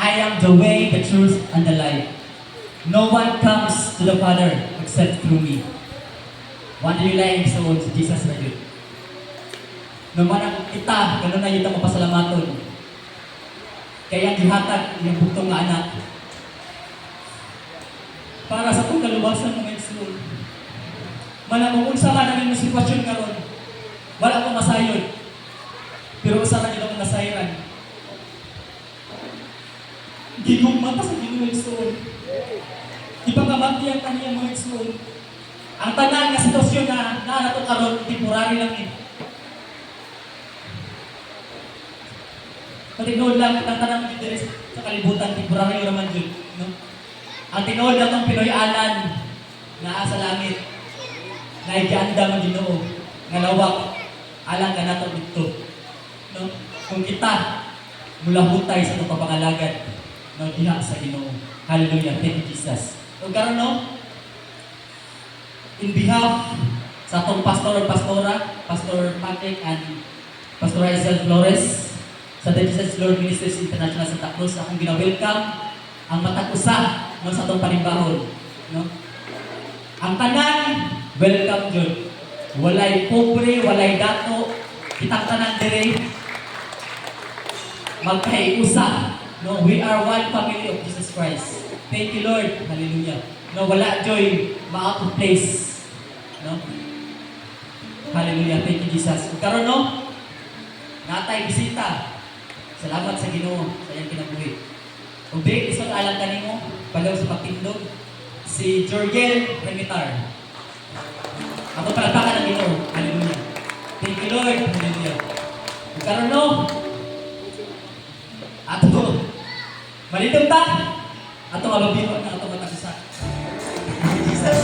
I am the way, the truth, and the life. No one comes to the Father except through me. One day lang sa si Jesus na yun. Naman ang kita, gano'n na yun ang mapasalamaton. Kaya gihatag yung bugtong nga anak. Para sa itong kaluwasan ng Exlon. Manamong unsa man ang inyong sitwasyon karon. Wala akong masayon. Pero usa ra gyud akong nasayran. Gigugma pa sa Ginoo Exlon. Ipagkamatiyan kaniya mga Exlon. Ang tanan nga sitwasyon na nato karon temporary lang eh. Patignood lang ang tanan mo dito sa kalibutan temporary raman jud, no? Ang tinuod lang ng Pinoy anan na sa langit. Na igianda man Ginoo nga lawak alang ka nato dito. No? Kung kita mula hutay sa itong papangalagad no, diha sa Ginoo. Hallelujah. Thank you, Jesus. So, karon no, in behalf sa atong pastor or pastora, Pastor Patrick and Pastor Hazel Flores, sa The Jesus Lord Ministries International Santa Cruz, akong gina-welcome ang matag usa no, sa atong panimbahon. No? Ang tanan, welcome jud. Walay pobre, walay dato, kitang tanan dire magkahiusa. No, we are one family of Jesus Christ. Thank you, Lord. Hallelujah. No, wala joy, ma-out of place. No? Hallelujah. Thank you, Jesus. Karon no, natay bisita. Salamat sa Ginoo sa iyang kinabuhi. Kung di, isang alam kanimo, palaw sa pagtindog, si Jorgel Remitar. Ako palakpakan ng Ginoo. Hallelujah. Thank you, Lord. Hallelujah. Karon no, ato, malindong ta, ato malubihon na ato matagisa. Jesus.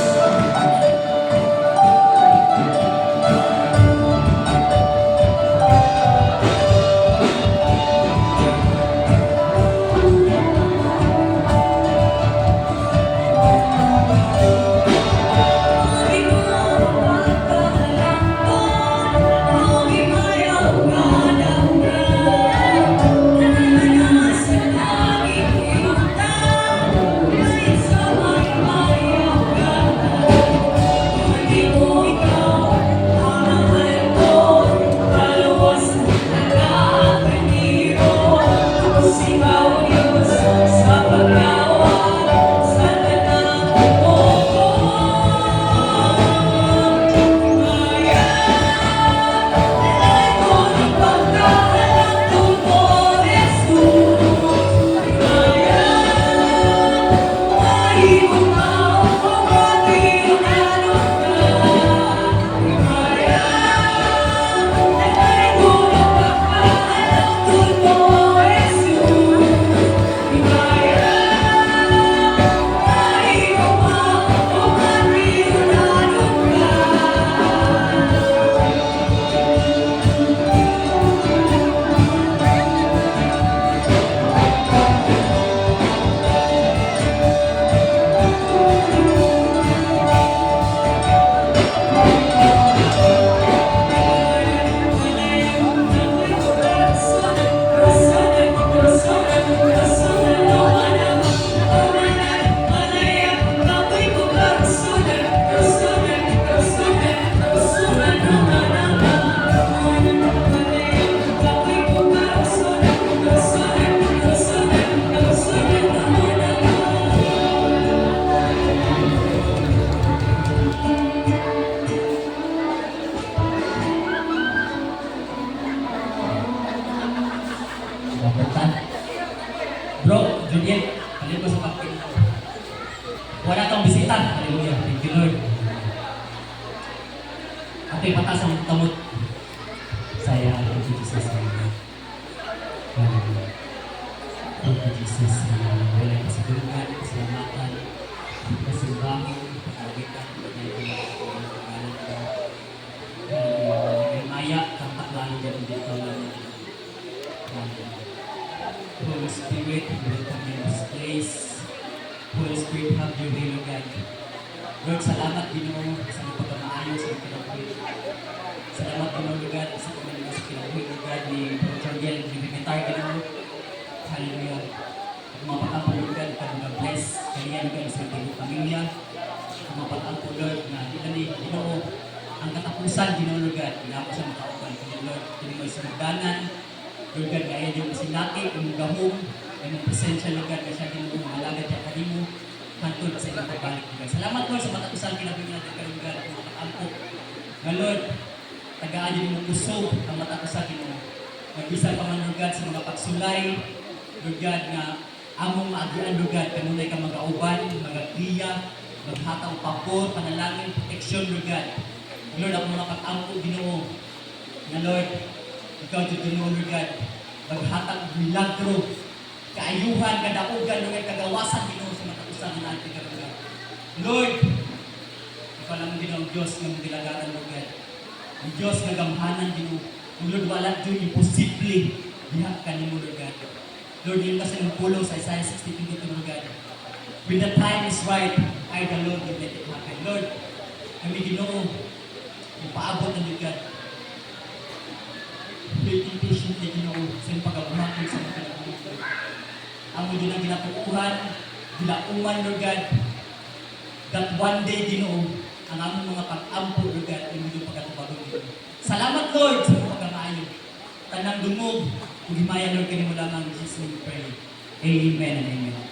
Bro, Juliet, halip ko sa bakit. Wala tong bisita. Hallelujah. Thank you, Lord. Ako'y patas ang tamot. Saya, thank you, Jesus. Hallelujah. Thank you, Jesus. Wala kasigurugan, kasalamatan, kasimbahan, kapagitan, maya, kataklan, ganun dito lang. Holy Spirit, welcome in this place. Holy Spirit, have your way, Lord God. Lord, salamat Ginoo sa mga pagkamaayon sa mga kinabuhi. Salamat Ginoo, Lord God, sa pagkamaayon sa kinabuhi, Lord God, ni Jorgel, ni Remitar, Ginoo. Hallelujah. katapusan, Ginoo Lord God, na ako sa makauban. Kaya Lord, kung may sinugdanan, Lord God, kaya yung sinati, yung gahom, ay mong presensya Lord God, kasi Ginoo, malagad niya ka mo, hantod sa ilang pagbalik Lord God. Salamat Lord sa matapusan, kinabing natin ka Lord God, kung makakampo. Nga Lord, tagaan din mo kusog ang matapusan Ginoo. Mag-isa pa man Lord God sa mga pagsulay, Lord God, na among maagian Lord God, kanunay ka mag-auban, mag-agriya, maghataw pagpor, panalangin, protection Lord God. Lord, ako mga katampo Ginoo, na Lord, ikaw dito Ginoo Lord God, maghatag milagro, kaayuhan, kadaugan, Lord God, kagawasan Ginoo sa matapusan na natin ka Lord God. Lord, ikaw lang Ginoo, Diyos ng dilagaran Lord God. Ang Diyos ng gamhanan Ginoo. Ang Lord, wala dyan imposible diha ka ni mo Lord God. Lord, yun kasi ng pulo sa Isaiah 60:22 Lord God. When the time is right, I the Lord will let it happen. Lord, kami Ginoo, ipaabot na Lord God. Waiting patiently Ginoo sa iyong pag-abuhatin sa mga pinag-ulit. Amo din ang ginapukuhan, gilauman Lord God, that one day Ginoo, ang among mga pag-ampo Lord God, ay hindi pagkatubagon Ginoo. Salamat Lord sa mga pagkamayo. Tanang dumog, ug himaya Lord kanimo lamang Jesus we pray. Amen and amen.